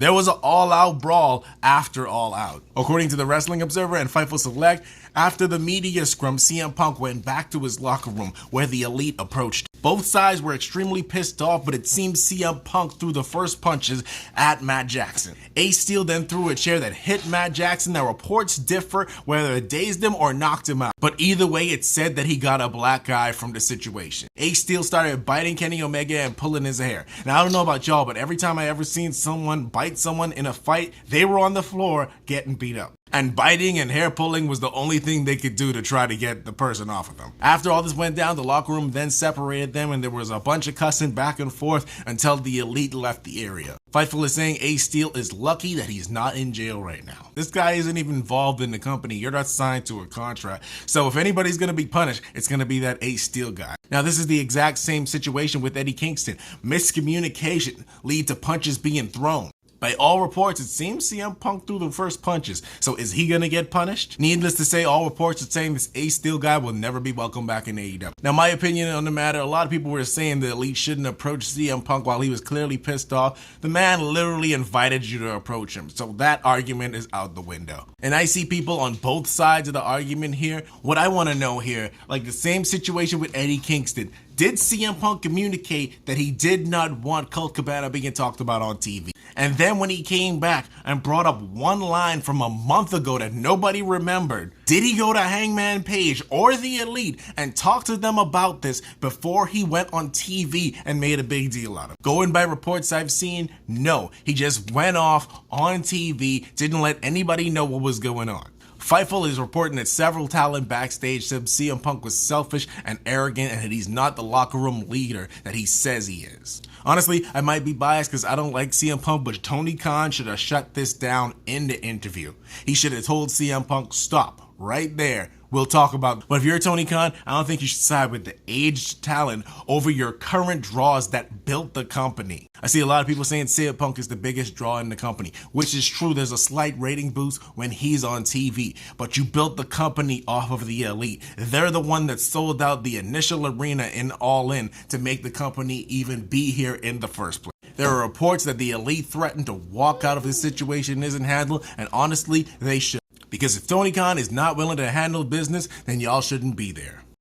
There was an all-out brawl after All Out. According to the Wrestling Observer and Fightful Select, after the media scrum, CM Punk went back to his locker room where the Elite approached. Both sides were extremely pissed off, but it seems CM Punk threw the first punches at Matt Jackson. Ace Steel then threw a chair that hit Matt Jackson. Now reports differ whether it dazed him or knocked him out, but either way it said that he got a black eye from the situation. Ace Steel started biting Kenny Omega and pulling his hair. Now I don't know about y'all, but every time I ever seen someone bite someone in a fight, they were on the floor getting beat up. And biting and hair pulling was the only thing they could do to try to get the person off of them. After all this went down, the locker room then separated them and there was a bunch of cussing back and forth until the Elite left the area. Fightful is saying Ace Steel is lucky that he's not in jail right now. This guy isn't even involved in the company. You're not signed to a contract. So if anybody's going to be punished, it's going to be that Ace Steel guy. Now this is the exact same situation with Eddie Kingston. Miscommunication lead to punches being thrown. By all reports, it seems CM Punk threw the first punches. So is he gonna get punished? Needless to say, all reports are saying this Ace Steel guy will never be welcome back in AEW. Now, my opinion on the matter, a lot of people were saying the Elite shouldn't approach CM Punk while he was clearly pissed off. The man literally invited you to approach him. So that argument is out the window. And I see people on both sides of the argument here. What I want to know here, like the same situation with Eddie Kingston. Did CM Punk communicate that he did not want Colt Cabana being talked about on TV? And then when he came back and brought up one line from a month ago that nobody remembered, did he go to Hangman Page or the Elite and talk to them about this before he went on TV and made a big deal out of it? Going by reports I've seen, no. He just went off on TV, didn't let anybody know what was going on. Fightful is reporting that several talent backstage said CM Punk was selfish and arrogant and that he's not the locker room leader that he says he is. Honestly, I might be biased because I don't like CM Punk, but Tony Khan should have shut this down in the interview. He should have told CM Punk, stop, right there. We'll talk about. But if you're Tony Khan, I don't think you should side with the aged talent over your current draws that built the company. I see a lot of people saying CM Punk is the biggest draw in the company, which is true. There's a slight rating boost when he's on TV, but you built the company off of the Elite. They're the one that sold out the initial arena in All In to make the company even be here in the first place. There are reports that the Elite threatened to walk out if this situation isn't handled, and honestly, they should. Because if Tony Khan is not willing to handle business, then y'all shouldn't be there.